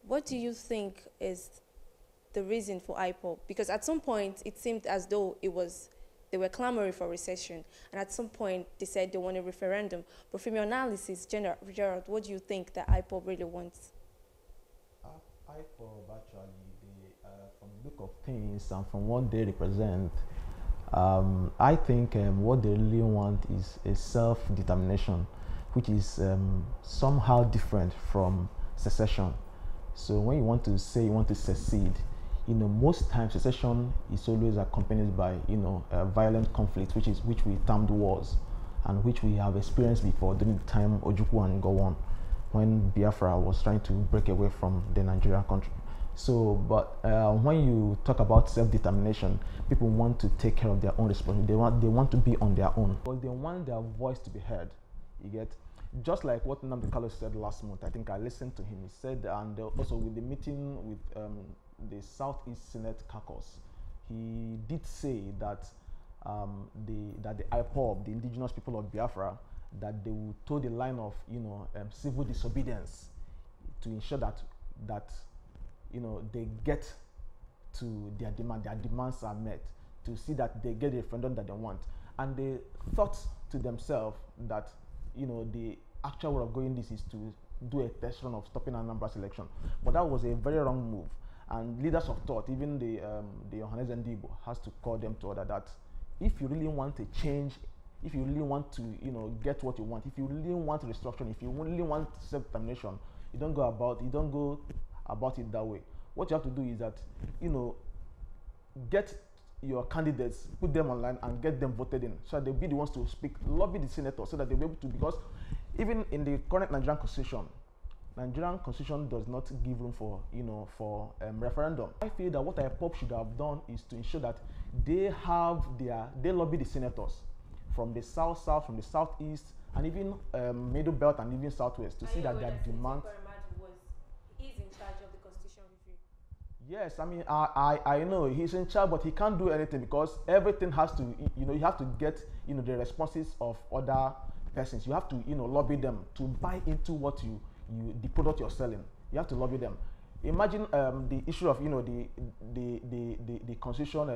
what do you think is the reason for IPOB? Because at some point, it seemed as though they were clamoring for recession, and at some point, they said they want a referendum. But from your analysis, Gerald, what do you think that IPOB really wants? IPOB, actually, from the look of things and from what they represent, I think what they really want is a self-determination, which is somehow different from secession. So when you want to say you want to secede, most times secession is always accompanied by, violent conflict, which we termed wars, and which we have experienced before during the time Ojukwu and Gowon, when Biafra was trying to break away from the Nigerian country. So, but when you talk about self-determination, people want to take care of their own responsibility. They want to be on their own, but they want their voice to be heard. You get, just like what Nnamdi Kanu said last month. I think I listened to him. He said, and also with the meeting with the Southeast Senate caucus, he did say that the IPOB, the indigenous people of Biafra, that they will toe the line of civil disobedience to ensure that they get to their demands are met, to see that they get the referendum that they want. And they thought to themselves that the actual way of going this is to do a test run of stopping Anambra's election. But that was a very wrong move. And leaders of thought, even the Yohanes Ndigbo, has to call them to order that if you really want a change, if you really want to get what you want, if you really want restructuring, if you really want self-determination, you don't go about it that way. What you have to do is that get your candidates, put them online and get them voted in, so that they'll be the ones to speak, lobby the senators, so that they'll be able to, because even in the current Nigerian constitution does not give room for referendum. I feel that what IPOB should have done is to ensure that they lobby the senators from the south, from the southeast, and even middle belt and even southwest, to see that their demand. He's in charge of the constitution review. Yes, I mean, I know he's in charge, but he can't do anything because everything has to, you have to get, the responses of other persons. You have to, lobby them to buy into what the product you're selling. You have to lobby them. Imagine the issue of, the constitution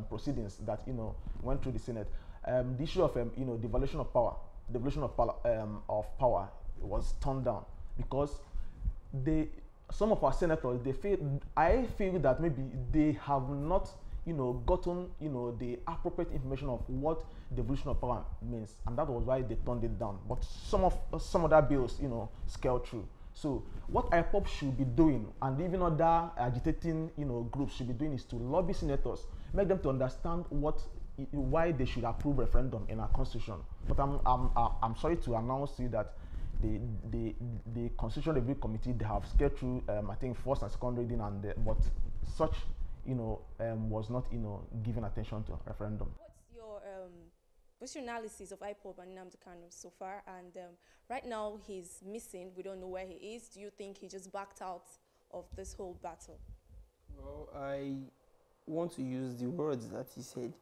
proceedings that, went through the Senate. The issue of, devolution of power, was turned down because some of our senators, I feel that maybe they have not gotten the appropriate information of what devolution of power means, and that was why they turned it down. But some other bills scaled through. So what IPOB should be doing, and even other agitating groups should be doing, is to lobby senators, make them to understand why they should approve referendum in our constitution. But I'm sorry to announce to you that the Constitution Review Committee, they have scaled through I think first and second reading, but such was not given attention to referendum. What's your analysis of IPOB and Nnamdi Kanu so far? And right now he's missing. We don't know where he is. Do you think he just backed out of this whole battle? Well, I want to use the words that he said: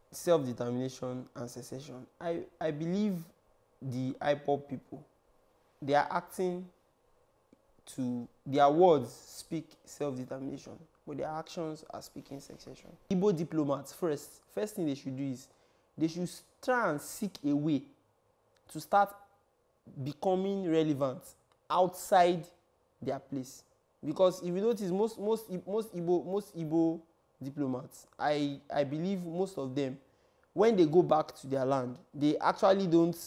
self-determination and secession. I believe the IPOB people, they are acting to, their words speak self-determination, but their actions are speaking secession. Igbo diplomats, first thing they should do is they should try and seek a way to start becoming relevant outside their place. Because if you notice, most Igbo diplomats, I believe most of them, when they go back to their land, they actually don't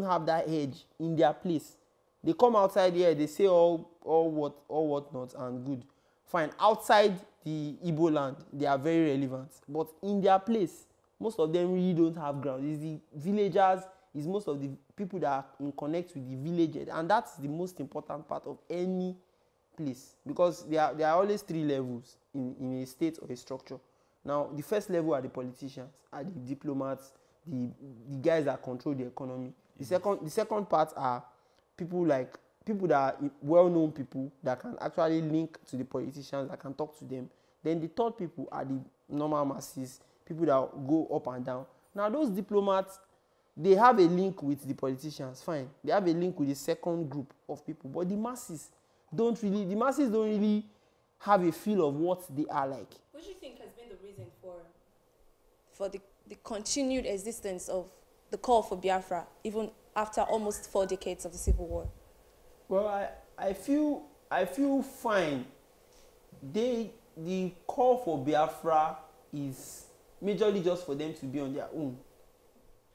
have that edge in their place. They come outside here, they say all what not, and good, fine. Outside the Igbo land, they are very relevant, but in their place, most of them really don't have ground. It's the villagers, it's most of the people that are in connect with the villagers, and that's the most important part of any place, because there are always three levels in a state or a structure. Now, the first level are the politicians, are the diplomats, the guys that control the economy. The second part are people that are well-known people that can actually link to the politicians, that can talk to them. Then the third people are the normal masses, people that go up and down. Now, those diplomats, they have a link with the politicians, fine. They have a link with the second group of people, but the masses don't really have a feel of what they are like. What do you think has been the reason for the continued existence of the call for Biafra, even after almost 4 decades of the Civil War? Well, I feel fine. The call for Biafra is majorly just for them to be on their own.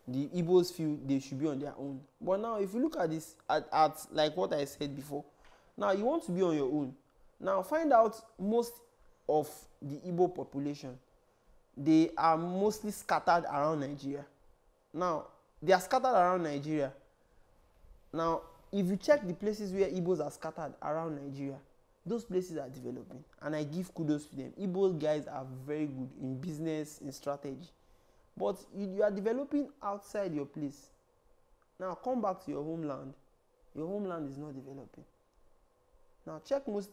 The Igbos feel they should be on their own. But now, if you look at this, at like what I said before, now you want to be on your own. Now, find out most of the Igbo population, they are mostly scattered around Nigeria. Now, they are scattered around Nigeria. Now, if you check the places where Igbos are scattered around Nigeria, those places are developing, and I give kudos to them. Igbo guys are very good in business, in strategy. But you are developing outside your place. Now come back to your homeland. Your homeland is not developing. Now check most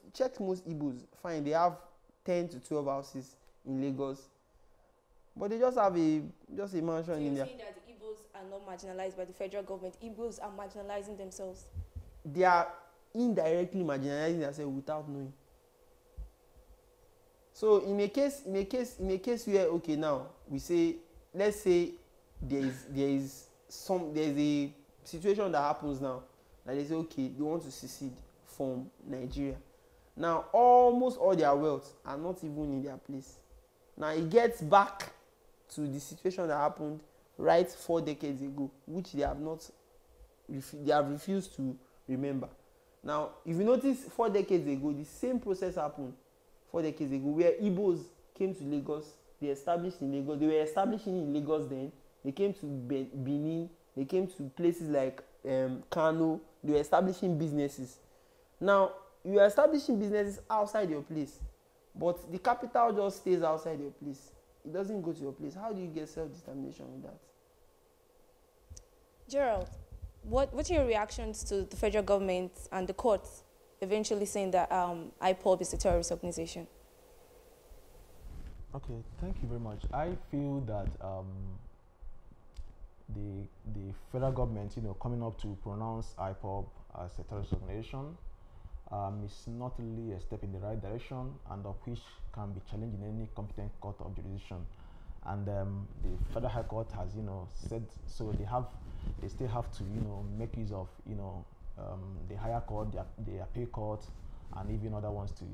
Igbos. Fine, they have 10 to 12 houses in Lagos, but they just have a mansion so in there. You're saying that the Igbos are not marginalized by the federal government. Igbos are marginalizing themselves. They are indirectly marginalizing themselves without knowing. So in a case where, okay, now we say, let's say there is a situation that happens now that they say, okay, they want to secede from Nigeria. Now almost all their wealth are not even in their place. Now it gets back to the situation that happened right 4 decades ago, which they have refused to remember. Now, if you notice, 4 decades ago, the same process happened 4 decades ago, where Igbos came to Lagos, they established in Lagos. They were establishing in Lagos then. They came to Benin. They came to places like Kano. They were establishing businesses. Now, you are establishing businesses outside your place, but the capital just stays outside your place. It doesn't go to your place. How do you get self-determination with that? Gerald, what are your reactions to the federal government and the courts eventually saying that IPOB is a terrorist organization? Okay, thank you very much. I feel that the federal government, coming up to pronounce IPOB as a terrorist organization is not really a step in the right direction, and of which can be challenged in any competent court of jurisdiction. And the Federal High Court has, said so. They still have to, make use of, the higher court, the appeal court, and even other ones to,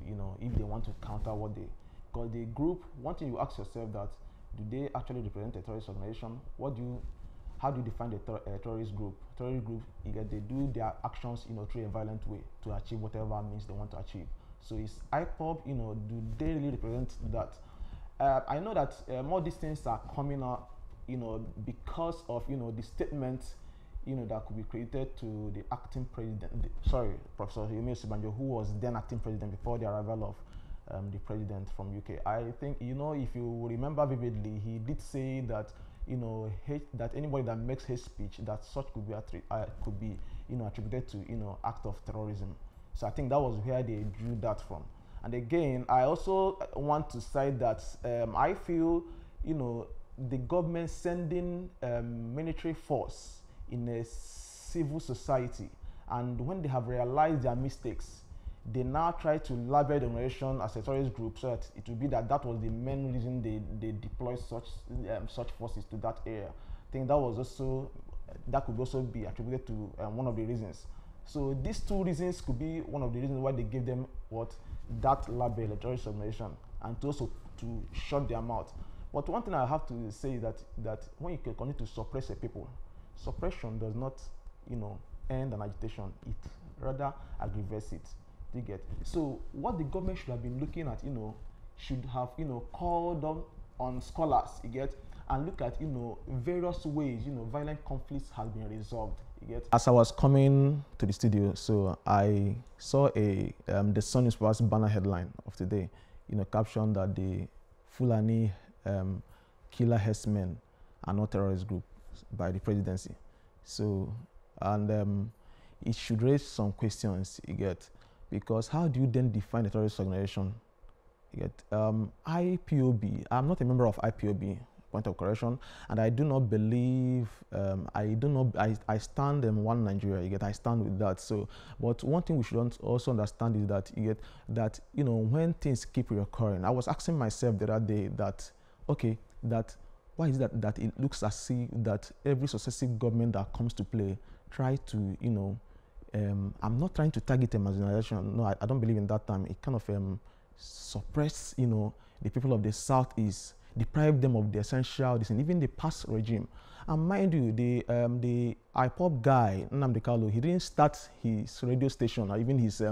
if they want to counter what they. Because the group, one thing you ask yourself that, do they actually represent a terrorist organization? How do you define a terrorist group? Terrorist group, they do their actions, through a violent way to achieve whatever means they want to achieve. So is IPOB, do they really represent that? I know that more these things are coming out, because of, the statement, that could be created to the acting president, Professor Yemi Osinbajo, who was then acting president before the arrival of the president from UK. I think, if you remember vividly, he did say that, that anybody that makes hate speech, that such could be attributed to, act of terrorism. So I think that was where they drew that from. And again, I also want to cite that I feel, the government sending military force in a civil society, and when they have realized their mistakes, they now try to label the organization as a terrorist group, so that it will be that was the main reason they deployed such forces to that area. I think that could also be attributed to one of the reasons. So these two reasons could be one of the reasons why they gave them that label, a terrorist organization, and also to shut their mouth. But one thing I have to say is that when you continue to suppress a people, suppression does not, end an agitation. It rather aggravates it. You get? So what the government should have been looking at, should have, called on scholars, you get, and look at, various ways, violent conflicts have been resolved. You get? As I was coming to the studio, so I saw the Sun newspaper's banner headline of today, captioned that the Fulani killer herdsmen are not terrorist group by the presidency. So, and it should raise some questions, you get, because how do you then define a terrorist organization? You get, IPOB, I'm not a member of IPOB, point of correction. And I do not believe, I stand in one Nigeria, you get, I stand with that. So, but one thing we should also understand is that, you get, that, you know, when things keep recurring, I was asking myself the other day that, okay, that why is that it looks as if that every successive government that comes to play try to, you know, I'm not trying to target them as an election. No, I don't believe in that time. It kind of suppress, you know, the people of the Southeast, deprive them of the essential, even the past regime. And mind you, the IPOP guy, Nnamdi Kanu, he didn't start his radio station or even his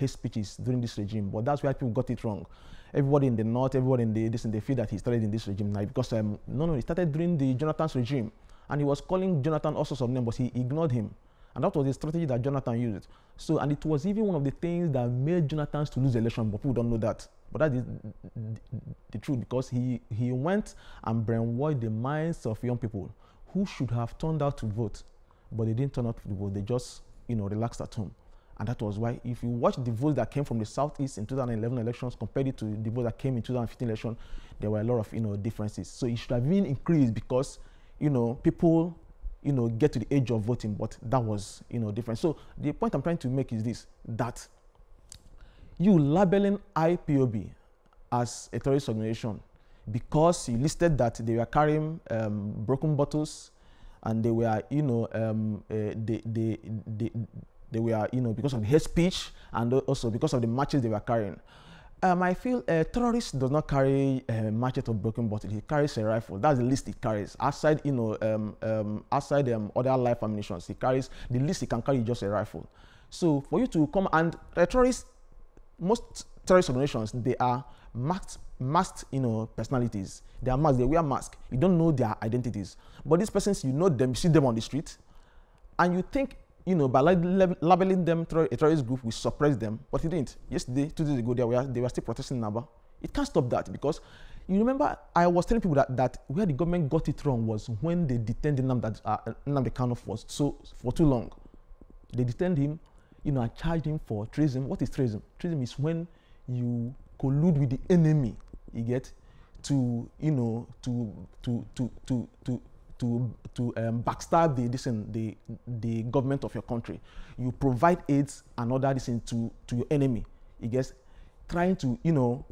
speeches during this regime, but that's why people got it wrong. Everybody in the north, everybody in they feel that he started in this regime now because no, he started during the Jonathan's regime, and he was calling Jonathan all sorts of names, but he ignored him. And that was the strategy that Jonathan used. So, and it was even one of the things that made Jonathan to lose the election, but people don't know that. But that is the truth, because he went and brainwashed the minds of young people who should have turned out to vote, but they didn't turn out to vote. They just, you know, relaxed at home. And that was why, if you watch the votes that came from the Southeast in 2011 elections compared it to the votes that came in 2015 election, there were a lot of, you know, differences. So it should have been increased because, you know, people, you know, get to the age of voting, but that was, you know, different. So the point I'm trying to make is this, that you labeling IPOB as a terrorist organization because you listed that they were carrying broken bottles and they were, you know, they were, you know, because of the hate speech and also because of the matches they were carrying. I feel a terrorist does not carry a machete or broken bottle. He carries a rifle. That's the least he carries. Outside, you know, outside other life ammunition, he carries, the least he can carry is just a rifle. So for you to come and terrorists, most terrorist organizations, they are masked, you know, personalities. They are masked. They wear masks. You don't know their identities. But these persons, you know them. You see them on the street, and you think, you know, by labeling them a terrorist group, we suppress them, but it didn't. Yesterday, 2 days ago, they were still protesting in Naba. It can't stop that, because you remember I was telling people that where the government got it wrong was when they detained Nnamdi Kanu for too long. They detained him, you know, and charged him for treason. What is treason? Treason is when you collude with the enemy, you get, to, you know, to backstab the government of your country. You provide aids and other to your enemy. It gets trying to, you know,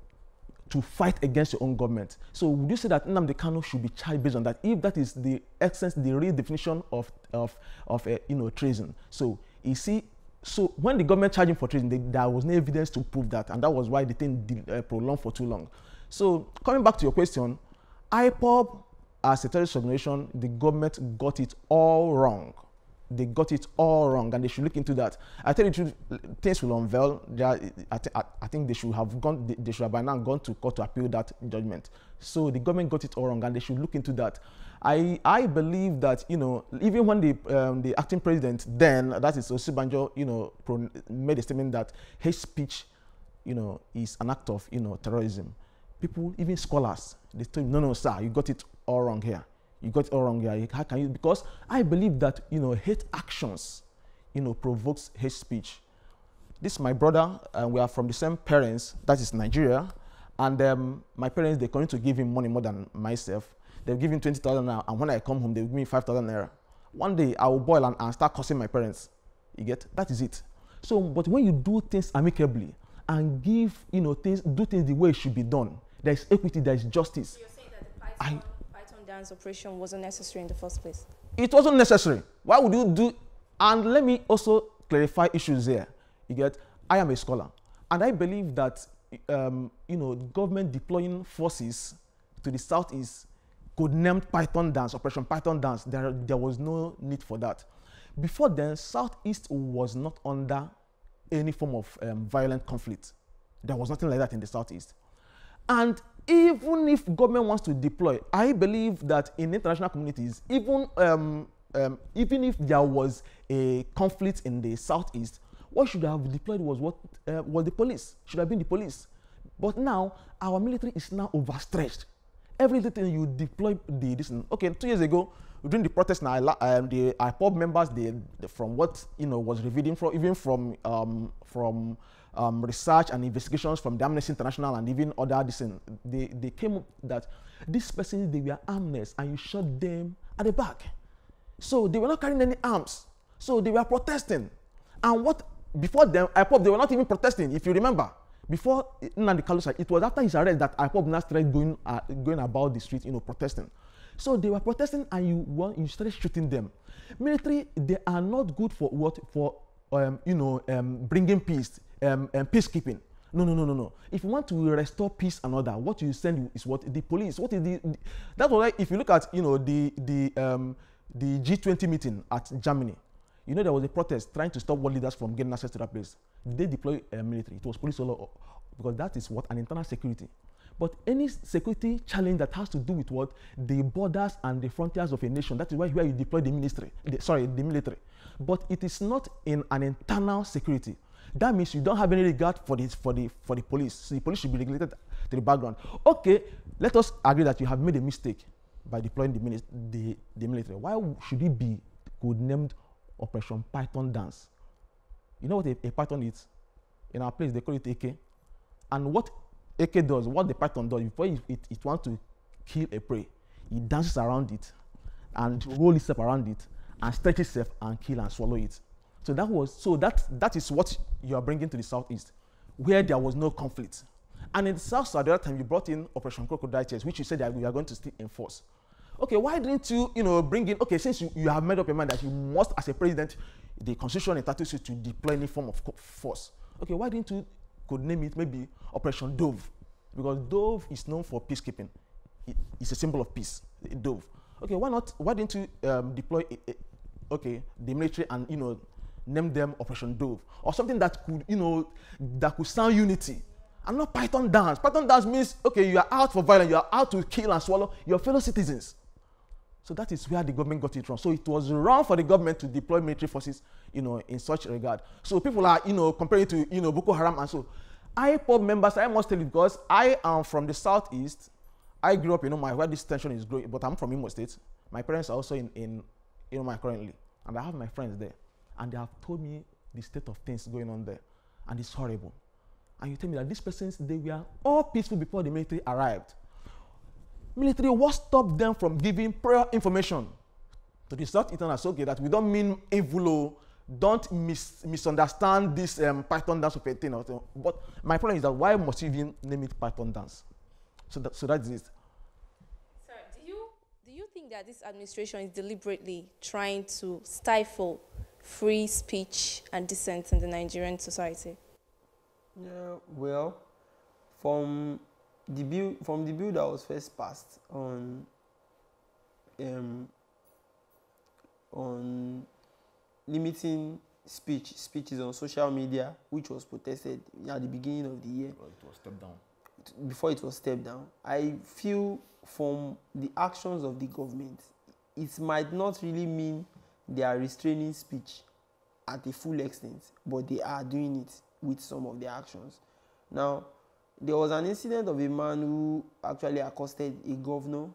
to fight against your own government. So would you say that Nnamdi Kanu should be charged based on that, if that is the essence, the real definition of you know, treason? So you see, so when the government charged him for treason, there was no evidence to prove that, and that was why the thing prolonged for too long. So coming back to your question, IPOB as a terrorist organization, the government got it all wrong. They got it all wrong, and they should look into that. I tell you the truth, things will unveil. I think they should have gone. They should have by now gone to court to appeal that judgment. So the government got it all wrong, and they should look into that. I believe that, you know, even when the acting president then, that is Osibanjo, you know, made a statement that hate speech, you know, is an act of, you know, terrorism. People, even scholars, they told him, no, sir, you got it all wrong here. You got it all wrong here. How can you? Because I believe that, you know, hate actions, you know, provokes hate speech. This is my brother, and we are from the same parents, that is Nigeria. And my parents, they're going to give him money more than myself. They'll give him 20,000 naira, and when I come home, they'll give me 5,000 naira. One day, I will boil and start cursing my parents. You get? That is it. So, but when you do things amicably and give, you know, do things the way it should be done, there is equity, there is justice. So you're saying that the Python dance operation wasn't necessary in the first place? It wasn't necessary. Why would you do? And let me also clarify issues here. You get? I am a scholar, and I believe that, you know, government deploying forces to the Southeast could name Python dance, Operation Python dance. There was no need for that. Before then, Southeast was not under any form of violent conflict. There was nothing like that in the Southeast. And even if government wants to deploy, I believe that in international communities, even if there was a conflict in the Southeast, what should have deployed was the police. Should have been the police. But now our military is now overstretched. Every little thing you deploy okay, 2 years ago during the protest, now the IPOB members, from what, you know, was revealed from research and investigations from the Amnesty International and even other they came up that these persons, they were armless and you shot them at the back. So they were not carrying any arms. So they were protesting. And what before them, IPOB, they were not even protesting. If you remember, before Nnamdi Kalu's, it was after his arrest that IPOB now started going about the street, protesting. So they were protesting, and you started shooting them. Military, they are not good for what? For bringing peace, peacekeeping. No. If you want to restore peace and order, what you send is what? The police. What is that's why if you look at the G20 meeting at Germany, there was a protest trying to stop world leaders from getting access to that place. They deploy military. It was police all over, because that is what? An internal security. But any security challenge that has to do with what? The borders and the frontiers of a nation, that is where you deploy the military. But it is not in an internal security. That means you don't have any regard for the police. So the police should be regulated to the background. Okay, let us agree that you have made a mistake by deploying the military. Why should it be codenamed Operation Python Dance? You know what a python is? In our place, they call it AK. And what AK does, what the python does, before it wants to kill a prey, it dances around it and rolls itself around it and stretches itself and kill and swallow it. So that is what you are bringing to the southeast, where there was no conflict. And in the south, at the other time, you brought in Operation Crocodile Tears, which you said that we are going to still enforce. Okay, why didn't you, bring in? Okay, since you have made up your mind that you must, as a president, the constitution entitles you to deploy any form of force. Okay, why didn't you could name it maybe Operation Dove? Because Dove is known for peacekeeping. It's a symbol of peace. Dove. Okay, why not? Why didn't you deploy the military and name them Operation Dove or something that could sound unity? And not Python Dance. Python Dance means, okay, you are out for violence, you are out to kill and swallow your fellow citizens. So that is where the government got it wrong. So it was wrong for the government to deploy military forces, in such regard. So people are, comparing to, Boko Haram and so. IPOB members, I must tell you, because I am from the southeast. I grew up, where this tension is growing, but I'm from Imo State. My parents are also in currently, and I have my friends there, and they have told me the state of things going on there, and it's horrible. And you tell me that these persons, they were all peaceful before the military arrived. Military, what stopped them from giving prior information to the South-Easterners? Okay, that we don't mean evil, don't misunderstand this Python Dance of a thing. But my problem is that why must you even name it Python Dance? So that's it. Sir, do you think that this administration is deliberately trying to stifle free speech and dissent in the Nigerian society? Yeah, well, from the bill that was first passed on limiting speeches on social media, which was protested at the beginning of the year. Well, it was stepped down. Before it was stepped down, I feel from the actions of the government, it might not really mean they are restraining speech at a full extent, but they are doing it with some of their actions. Now, there was an incident of a man who actually accosted a governor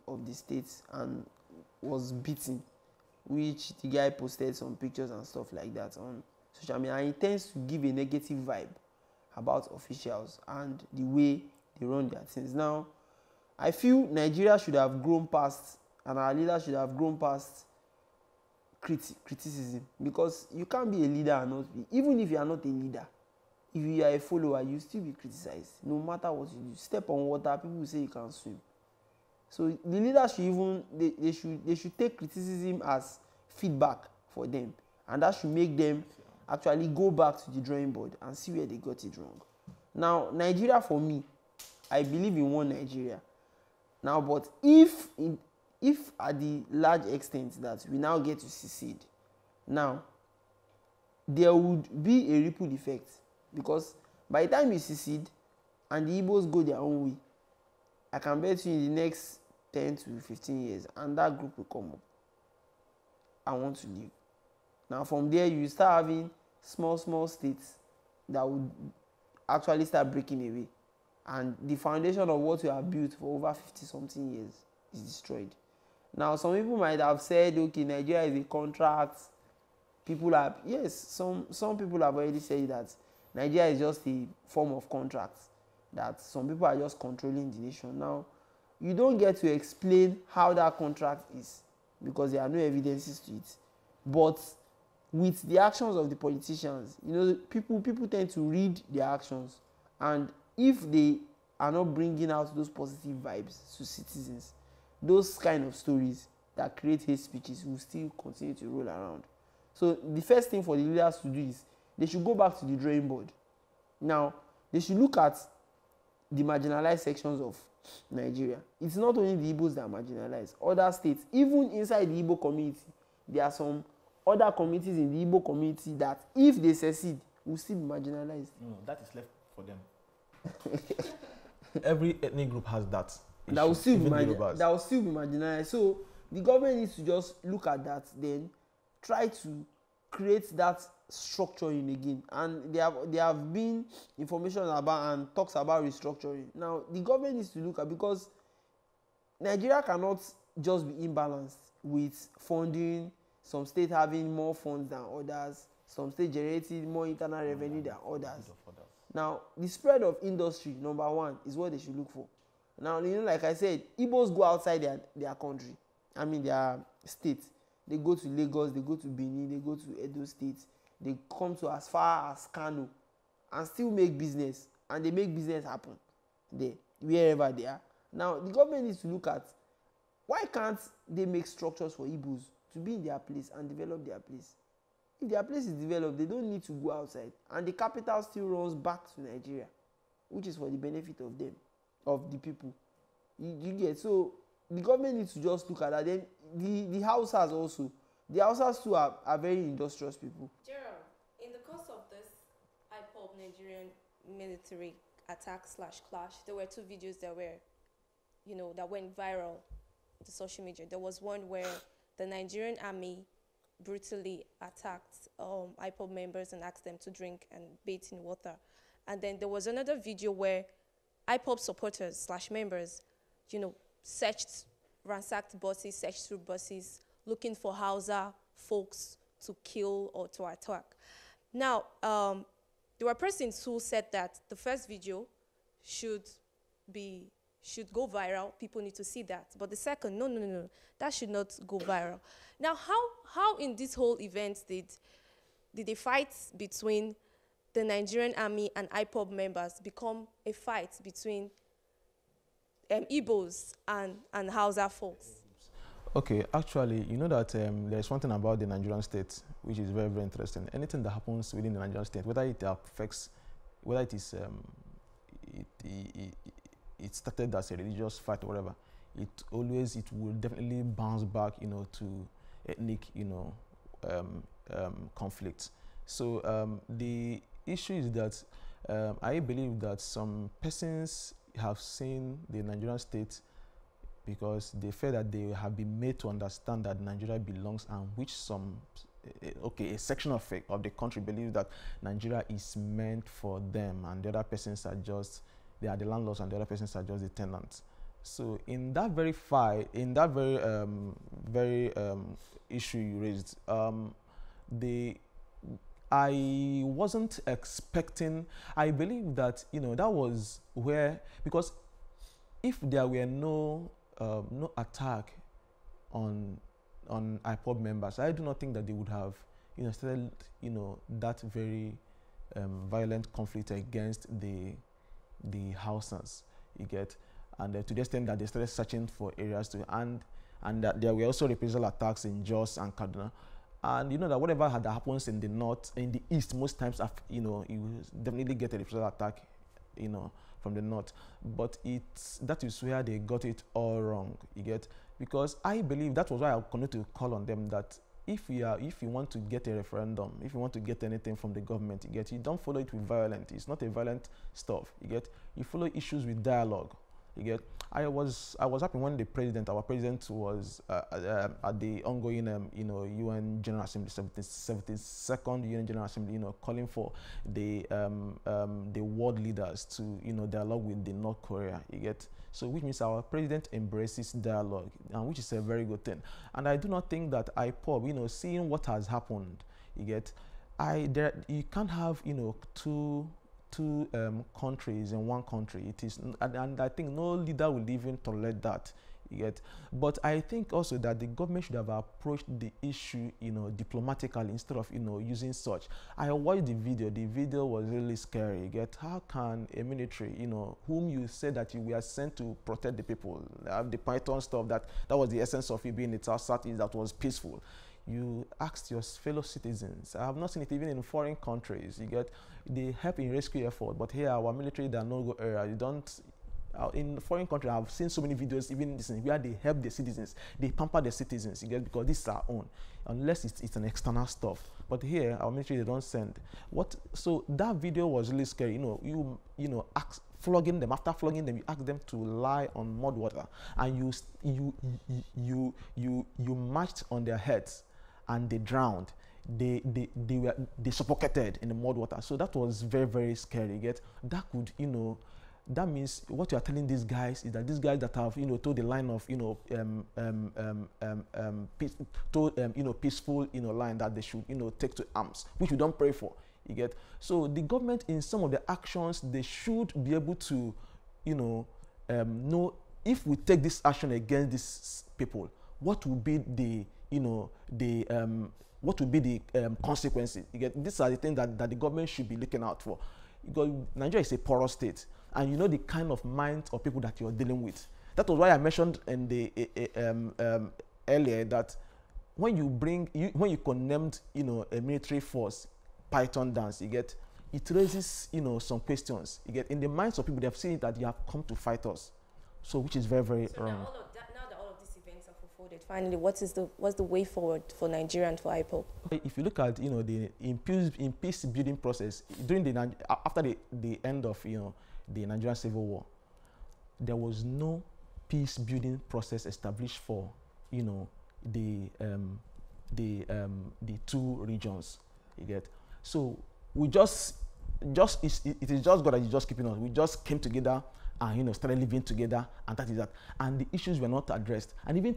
of the state and was beaten, which the guy posted some pictures and stuff like that on social media. And he tends to give a negative vibe about officials and the way they run their things. Now, I feel Nigeria should have grown past, and our leaders should have grown past criticism, because you can't be a leader and not be, even if you are not a leader, if you are a follower, you still be criticized. No matter what you do, step on water, people will say you can't swim. So the leaders should even they should take criticism as feedback for them, and that should make them actually go back to the drawing board and see where they got it wrong. Now, Nigeria, for me, I believe in one Nigeria. Now, but if at the large extent that we now get to secede, now there would be a ripple effect, because by the time you secede and the Igbos go their own way, I can bet you in the next 10 to 15 years, and that group will come up. I want to leave. Now, from there, you start having small states that would actually start breaking away. And the foundation of what we have built for over 50-something years is destroyed. Now, some people might have said, okay, Nigeria is a contract. People have, yes, some people have already said that Nigeria is just a form of contract that some people are just controlling the nation. Now, you don't get to explain how that contract is because there are no evidences to it. But with the actions of the politicians, you know, people tend to read their actions, and if they are not bringing out those positive vibes to citizens, those kind of stories that create hate speeches will still continue to roll around. So the first thing for the leaders to do is they should go back to the drawing board. Now, they should look at the marginalized sections of Nigeria. It's not only the Igbos that are marginalized. Other states, even inside the Igbo community, there are some other communities in the Igbo community that, if they succeed, will still be marginalized. No, that is left for them. Every ethnic group has that. That will still be marginalized. So the government needs to just look at that, then try to create that structuring again. And there have been information about and talks about restructuring. Now the government needs to look at, because Nigeria cannot just be imbalanced with funding, some states having more funds than others, some states generating more internal revenue than others. Now the spread of industry, number one, is what they should look for. Now, you know, like I said, Igbos go outside their country, I mean their state. They go to Lagos, they go to Benin, they go to Edo State, they come to as far as Kano and still make business, and they make business happen there, wherever they are. Now, the government needs to look at, why can't they make structures for Igbos to be in their place and develop their place? If their place is developed, they don't need to go outside, and the capital still runs back to Nigeria, which is for the benefit of them, of the people. You get? So the government needs to just look at that. Then the Hausas also, the Hausas too are very industrious people. Gerald, in the course of this IPOB Nigerian military attack/clash, there were two videos that were, you know, that went viral to social media. There was one where the Nigerian army brutally attacked IPOB members and asked them to drink and bathe in water. And then there was another video where IPOB supporters/members, you know, ransacked buses, searched through buses, looking for Hausa folks to kill or to attack. Now, there were persons who said that the first video should go viral. People need to see that. But the second, no, that should not go viral. Now, how in this whole event did the fight between the Nigerian army and IPOB members become a fight between Igbos and Hausa folks? Okay, actually, you know that there's one thing about the Nigerian state which is very, very interesting. Anything that happens within the Nigerian state, whether it affects, whether it is it started as a religious fight or whatever, it will definitely bounce back, you know, to ethnic, you know, conflicts. So the issue is that I believe that some persons have seen the Nigerian state because they feel that they have been made to understand that Nigeria belongs, and which a section of the country believes that Nigeria is meant for them, and the other persons are just, they are the landlords and the other persons are just the tenants. So in that very fight, in that very issue you raised, I wasn't expecting, I believe that, you know, that was where, because if there were no attack on IPOB members, I do not think that they would have, you know, started, you know, that very violent conflict against the Hausans, you get, and to the extent that they started searching for areas to, and that there were also reprisal attacks in Jos and Kaduna. And you know that whatever that happens in the north, in the east, most times, you know, you definitely get a reprisal attack, you know, from the north. But that is where they got it all wrong, you get, because I believe that was why I continue to call on them that if you want to get a referendum, if you want to get anything from the government, you don't follow it with violence. It's not a violent stuff, you follow issues with dialogue. I was happy when our president was at the ongoing UN General Assembly, 72nd UN General Assembly, you know, calling for the world leaders to, you know, dialogue with the North Korea, so which means our president embraces dialogue, and which is a very good thing. And I do not think that IPOB, you know, seeing what has happened, you can't have, you know, two countries in one country. It is, and I think no leader will even tolerate that. You get, but I think also that the government should have approached the issue, you know, diplomatically instead of, you know, using such. I watched the video. The video was really scary. You get, how can a military, you know, whom you said that you were sent to protect the people, the Python stuff, that was the essence of you being in the Southeast, that was peaceful. You asked your fellow citizens. I have not seen it even in foreign countries. You get, they help in rescue effort, but here our military, they are no-go area. You don't. In foreign countries, I've seen so many videos, even this, where they help the citizens, they pamper the citizens, you get, because this is our own, unless it's an external stuff. But here, our military, they don't send. So that video was really scary. You know, flogging them. After flogging them, you ask them to lie on mud water, and you marched on their heads, and they drowned. They suffocated in the mud water. So that was very, very scary. You get, that could, you know. That means what you are telling these guys is that these guys that have, you know, told the line of, you know, peaceful, you know, line that they should, you know, take to arms, which we don't pray for. You get. So the government, in some of the actions, they should be able to, you know if we take this action against these people, what will be the, you know, what will be the consequences? You get. These are the things that the government should be looking out for. Because Nigeria is a porous state, and you know the kind of minds of people that you're dealing with. That was why I mentioned in the earlier that when you condemned, you know, a military force, Python dance, you get, it raises, you know, some questions. You get, in the minds of people, they have seen that you have come to fight us, so which is very, very wrong. Now that all of these events are unfolded, finally, what's the way forward for Nigeria and for IPOB? If you look at, you know, the in peace building process during after the end of, you know, the Nigerian Civil War, there was no peace building process established for, you know, the two regions. You get. So we it is just God that is just keeping us. We just came together and, you know, started living together, and that is that. And the issues were not addressed. And even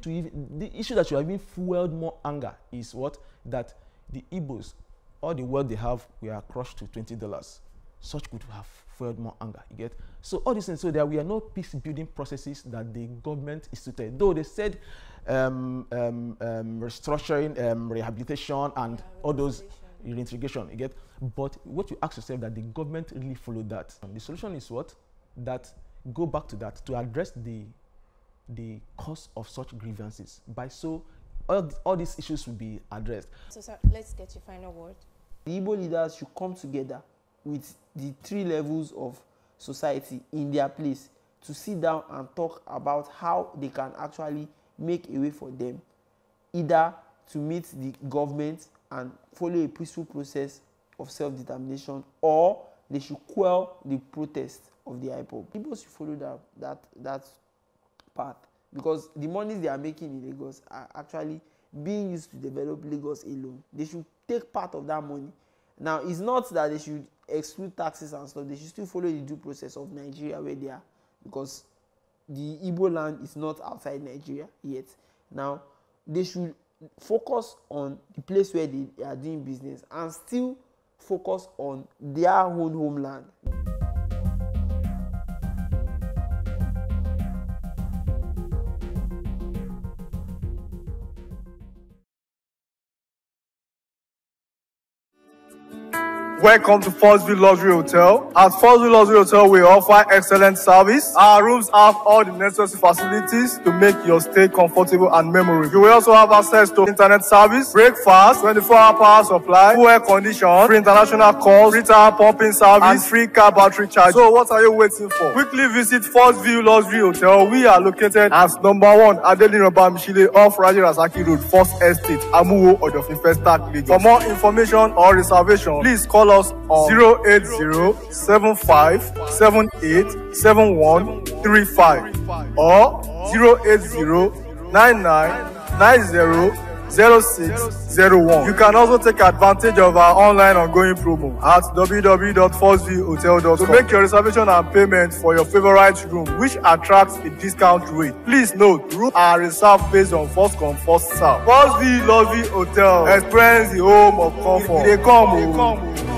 the issue that should have even fueled more anger is what? That the Igbos, all the wealth they have, we are crushed to $20. Such could have fueled more anger. You get. So all these things. So there were no peace building processes that the government instituted. Though they said restructuring, rehabilitation, and all those reintegration. You get. But what you ask yourself, that the government really followed that. And the solution is what? That go back to that, to address the cause of such grievances. By so all these issues will be addressed. So sir, let's get your final word. The Igbo leaders should come together with the 3 levels of society in their place to sit down and talk about how they can actually make a way for them, either to meet the government and follow a peaceful process of self-determination, or they should quell the protest of the IPOB. People should follow that path, because the monies they are making in Lagos are actually being used to develop Lagos alone. They should take part of that money. Now, it's not that they should exclude taxes and stuff. They should still follow the due process of Nigeria where they are, because the Igbo land is not outside Nigeria yet. Now, they should focus on the place where they are doing business and still focus on their own homeland. Welcome to Forstview Luxury Hotel. At Forstview Luxury Hotel, we offer excellent service. Our rooms have all the necessary facilities to make your stay comfortable and memorable. You will also have access to internet service, breakfast, 24-hour power supply, full air condition, free international calls, free tire pumping service, and free car battery charge. So what are you waiting for? Quickly visit Forstview Luxury Hotel. We are located at #1 Adeola Bamishile off Raji Rasaki Road, First Estate, Amuwo, Odofin Festac, Lagos. For more information or reservation, please call us on 08075787135 or 0809990 0601. You can also take advantage of our online ongoing promo at www.4zhotel.com to make your reservation and payment for your favorite room, which attracts a discount rate. Please note, rooms are reserved based on first come, first serve. 4Z Hotel. Experience the home of comfort. They come.